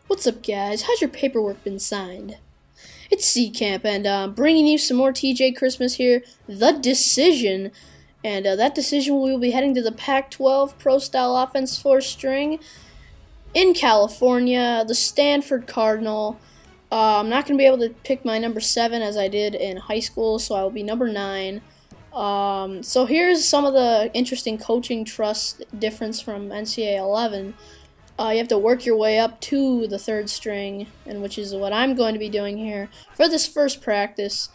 What's up, guys? How's your paperwork been signed? It's C-Camp, and bringing you some more TJ Christmas here. The Decision, and that decision we will be heading to the Pac-12 Pro-Style Offense 4-string in California, the Stanford Cardinal. I'm not going to be able to pick my number 7 as I did in high school, so I will be number 9. So here's some of the interesting coaching trust difference from NCAA 11. You have to work your way up to the 3rd string, and which is what I'm going to be doing here for this first practice.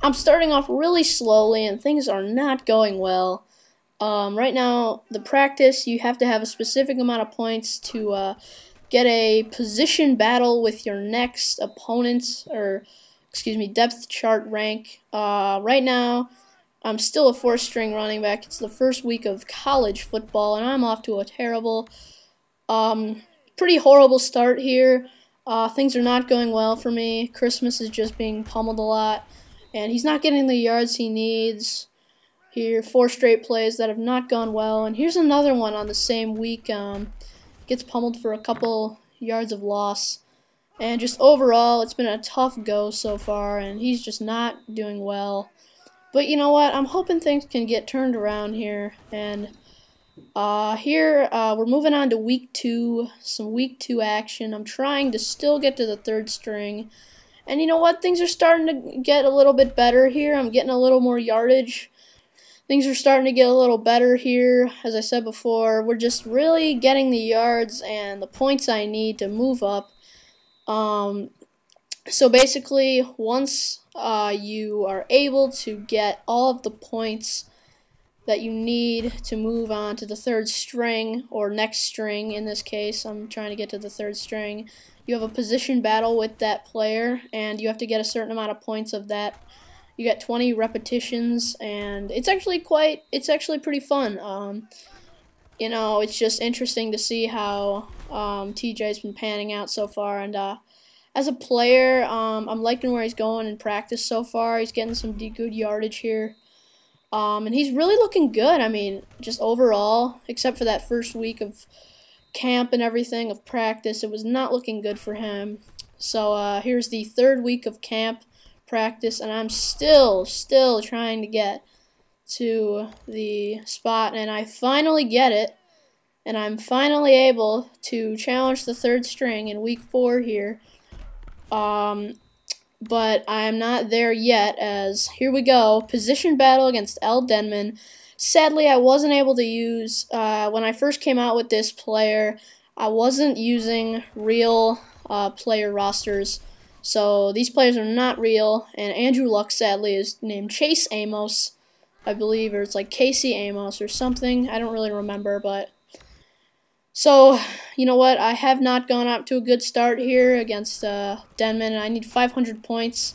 I'm starting off really slowly, and things are not going well. Right now, the practice, you have to have a specific amount of points to get a position battle with your next opponent, or depth chart rank. Right now, I'm still a 4th string running back. It's the first week of college football, and I'm off to a terrible, pretty horrible start here. Things are not going well for me. Christmas is just being pummeled a lot, and he's not getting the yards he needs. Here, 4 straight plays that have not gone well, and here's another one on the same week. Gets pummeled for a couple yards of loss, and just overall, it's been a tough go so far, and he's just not doing well. But you know what? I'm hoping things can get turned around here, and here we're moving on to week 2, some week 2 action. I'm trying to still get to the 3rd string, and you know what? Things are starting to get a little bit better here. I'm getting a little more yardage. Things are starting to get a little better here. As I said before, we're just really getting the yards and the points I need to move up. So basically, once you are able to get all of the points that you need to move on to the 3rd string, or next string in this case, I'm trying to get to the 3rd string, you have a position battle with that player, and you have to get a certain amount of points of that. You get 20 repetitions, and it's actually pretty fun. You know, it's just interesting to see how TJ's been panning out so far, and as a player, I'm liking where he's going in practice so far. He's getting some good yardage here. And he's really looking good. I mean, just overall, except for that first week of camp and everything, of practice, it was not looking good for him. So here's the 3rd week of camp practice, and I'm still trying to get to the spot, and I finally get it, and I'm finally able to challenge the 3rd string in week 4 here. But I am not there yet, as here we go, position battle against L. Denman. Sadly, I wasn't able to use, when I first came out with this player, I wasn't using real player rosters, so these players are not real, and Andrew Luck, sadly, is named Chase Amos, I believe, or it's like Casey Amos or something, I don't really remember, but so, you know what, I have not gone up to a good start here against Denman, and I need 500 points,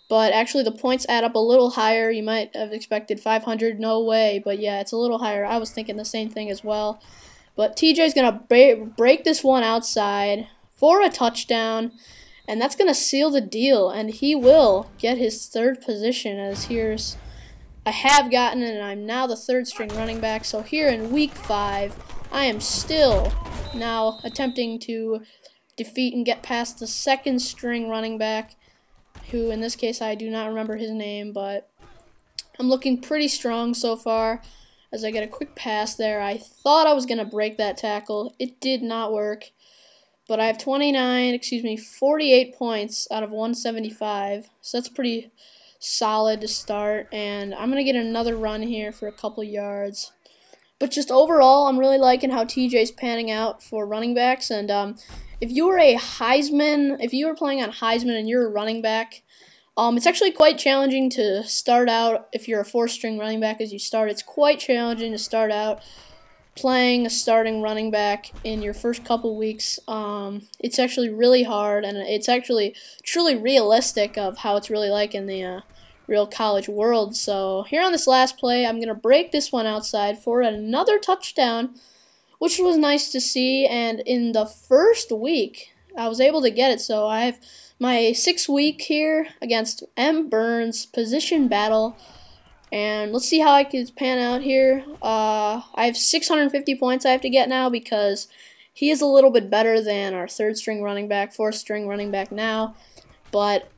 but actually the points add up a little higher. You might have expected 500, no way, but yeah, it's a little higher. I was thinking the same thing as well, but TJ's going to break this one outside for a touchdown, and that's going to seal the deal, and he will get his 3rd position, as here's, I have gotten it, and I'm now the 3rd string running back. So here in week 5, I am still now attempting to defeat and get past the 2nd string running back, who in this case I do not remember his name, but I'm looking pretty strong so far as I get a quick pass there. I thought I was going to break that tackle. It did not work, but I have 48 points out of 175, so that's pretty solid to start, and I'm going to get another run here for a couple yards. But just overall, I'm really liking how TJ's panning out for running backs. And if you were a Heisman, if you were playing on Heisman and you're a running back, it's actually quite challenging to start out. If you're a 4th string running back as you start, it's quite challenging to start out playing a starting running back in your first couple weeks. It's actually really hard, and it's actually truly realistic of how it's really like in the real college world. So here on this last play, I'm going to break this one outside for another touchdown, which was nice to see, and in the first week, I was able to get it. So I have my 6th week here against M. Burns, position battle, and let's see how I can pan out here. I have 650 points I have to get now because he is a little bit better than our third string running back, fourth string running back now. But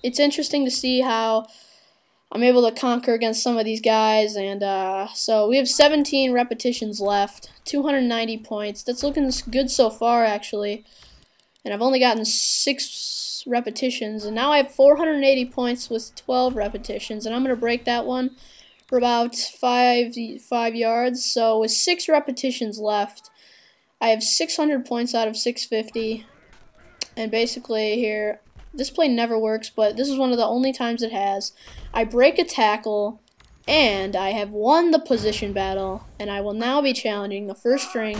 it's interesting to see how I'm able to conquer against some of these guys. And so we have 17 repetitions left, 290 points. That's looking good so far, actually. And I've only gotten 6 repetitions, and now I have 480 points with 12 repetitions, and I'm going to break that one for about 5 yards. So with 6 repetitions left, I have 600 points out of 650. And basically here, this play never works, but this is one of the only times it has. I break a tackle, and I have won the position battle, and I will now be challenging the first string.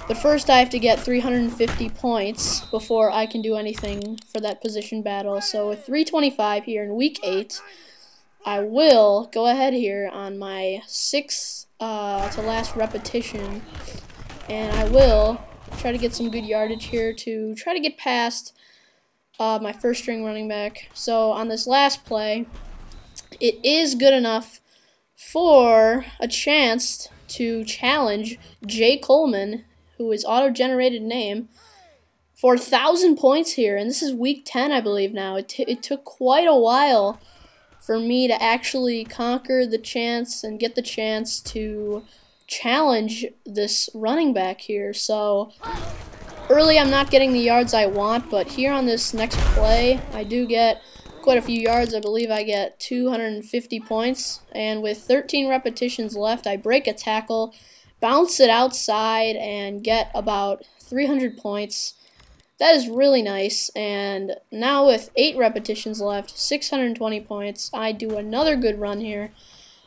But first I have to get 350 points before I can do anything for that position battle. So with 325 here in week 8, I will go ahead here on my 6th to last repetition, and I will try to get some good yardage here to try to get past my first string running back. So on this last play, it is good enough for a chance to challenge Jay Coleman, who is auto-generated name, for 1,000 points here. And this is week 10, I believe now. It took quite a while for me to actually conquer the chance and get the chance to challenge this running back here. So early I'm not getting the yards I want, but here on this next play I do get quite a few yards. I believe I get 250 points, and with 13 repetitions left, I break a tackle, bounce it outside, and get about 300 points. That is really nice. And now with 8 repetitions left, 620 points, I do another good run here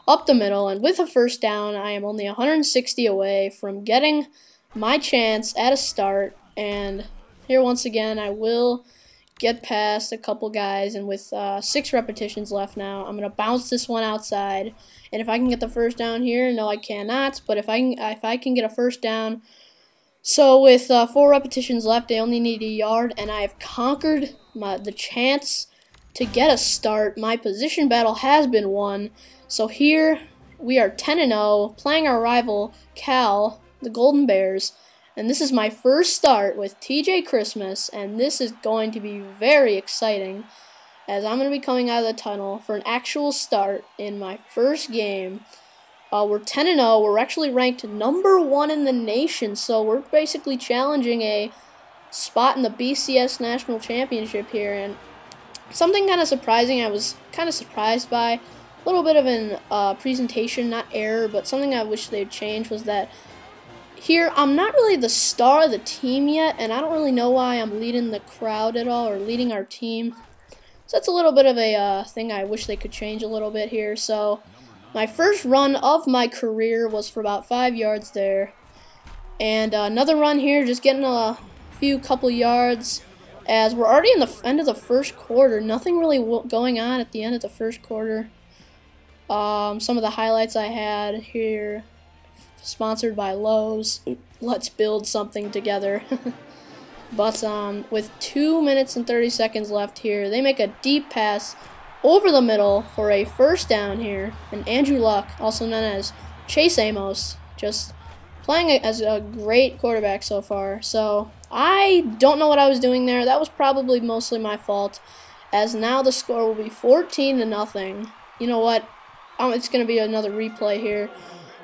up the middle, and with a first down, I am only 160 away from getting my chance at a start. And here once again, I will get past a couple guys, and with 6 repetitions left now, I'm going to bounce this one outside. And if I can get the first down here, no I cannot, but if I can get a first down. So with 4 repetitions left, I only need a yard, and I have conquered the chance to get a start. My position battle has been won. So here we are 10-0, playing our rival Cal, the Golden Bears. And this is my first start with TJ Christmas, and this is going to be very exciting, as I'm going to be coming out of the tunnel for an actual start in my first game. We're 10-0. We're actually ranked #1 in the nation, so we're basically challenging a spot in the BCS National Championship here. And something kind of surprising, I was kind of surprised by, a little bit of an presentation, not error, but something I wish they'd change, was that here, I'm not really the star of the team yet, and I don't really know why I'm leading the crowd at all, or leading our team. So that's a little bit of a thing I wish they could change a little bit here. So my first run of my career was for about 5 yards there. And another run here, just getting a couple yards, as we're already in the end of the first quarter. Nothing really going on at the end of the first quarter. Some of the highlights I had here, sponsored by Lowe's. Let's build something together. But with 2 minutes and 30 seconds left here, they make a deep pass over the middle for a first down here. And Andrew Luck, also known as Chase Amos, just playing as a great quarterback so far. So I don't know what I was doing there. That was probably mostly my fault, as now the score will be 14-0. You know what? It's going to be another replay here.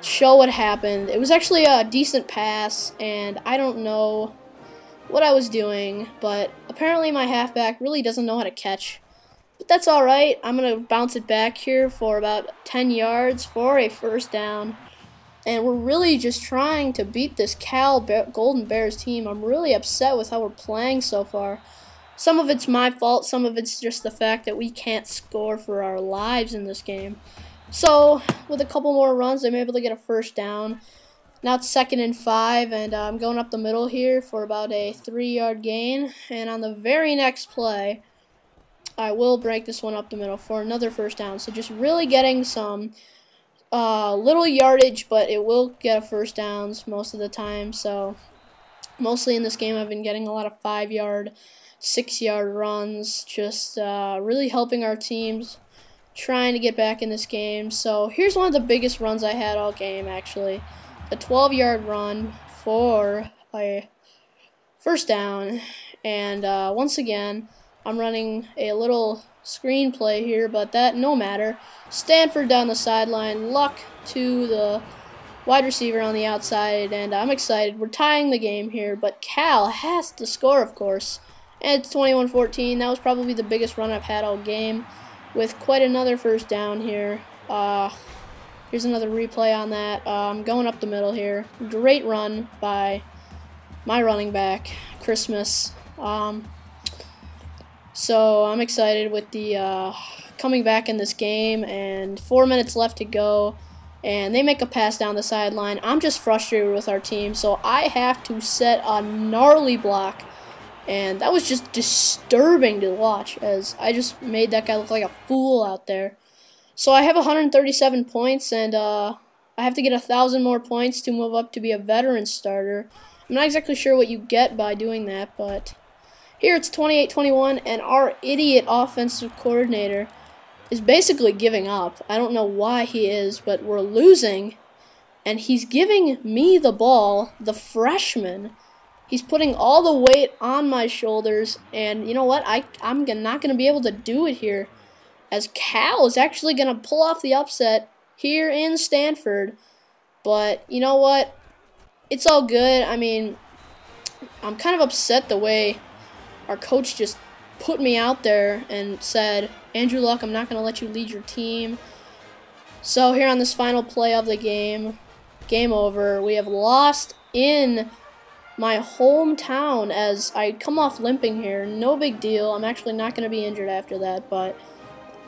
Show what happened. It was actually a decent pass, and I don't know what I was doing, but apparently my halfback really doesn't know how to catch. But that's alright. I'm going to bounce it back here for about 10 yards for a first down. And we're really just trying to beat this Golden Bears team. I'm really upset with how we're playing so far. Some of it's my fault, some of it's just the fact that we can't score for our lives in this game. So, with a couple more runs, I'm able to get a first down. Now it's 2nd and 5, and I'm going up the middle here for about a 3-yard gain. And on the very next play, I will break this one up the middle for another first down. So just really getting some little yardage, but it will get a first downs most of the time. So mostly in this game, I've been getting a lot of 5-yard, 6-yard runs, just really helping our teams, trying to get back in this game. So here's one of the biggest runs I had all game, actually. a 12-yard run for a first down. And once again, I'm running a little screenplay here, but that no matter. Stanford down the sideline, luck to the wide receiver on the outside, and I'm excited. We're tying the game here, but Cal has to score, of course. And it's 21-14. That was probably the biggest run I've had all game, with quite another first down here. Here's another replay on that. Going up the middle here. Great run by my running back, Christmas. So I'm excited with the coming back in this game, and 4 minutes left to go. And they make a pass down the sideline. I'm just frustrated with our team, so I have to set a gnarly block. And that was just disturbing to watch, as I just made that guy look like a fool out there. So I have 137 points, and I have to get 1,000 more points to move up to be a veteran starter. I'm not exactly sure what you get by doing that, but here it's 28-21, and our idiot offensive coordinator is basically giving up. I don't know why he is, but we're losing, and he's giving me the ball, the freshman. He's putting all the weight on my shoulders, and you know what? I'm not going to be able to do it here, as Cal is actually going to pull off the upset here in Stanford. But you know what? It's all good. I mean, I'm kind of upset the way our coach just put me out there and said, Andrew Luck, I'm not going to let you lead your team. So here on this final play of the game, game over. We have lost in my hometown, as I come off limping here. No big deal. I'm actually not going to be injured after that, but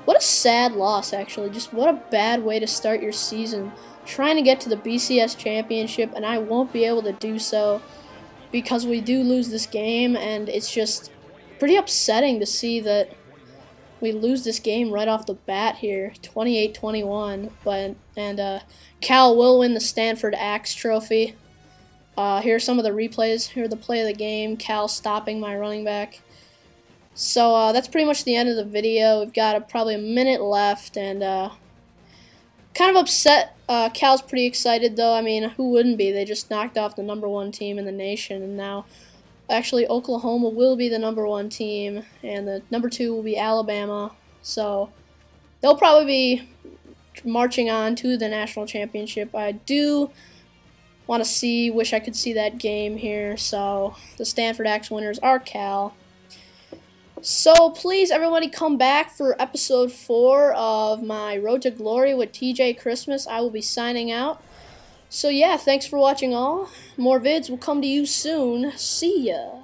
what a sad loss, actually. Just what a bad way to start your season. Trying to get to the BCS championship, and I won't be able to do so because we do lose this game, and it's just pretty upsetting to see that we lose this game right off the bat here, 28-21. And Cal will win the Stanford Axe Trophy. Here are some of the replays. Here are the play of the game. Cal stopping my running back. So that's pretty much the end of the video. We've got probably a minute left, and kind of upset. Cal's pretty excited, though. I mean, who wouldn't be? They just knocked off the #1 team in the nation, and now actually Oklahoma will be the #1 team, and the #2 will be Alabama. So they'll probably be marching on to the national championship. I do want to wish I could see that game here. So the Stanford Axe winners are Cal. So please, everybody, come back for episode 4 of my Road to Glory with TJ Christmas. I will be signing out. So yeah, thanks for watching all. More vids will come to you soon. See ya.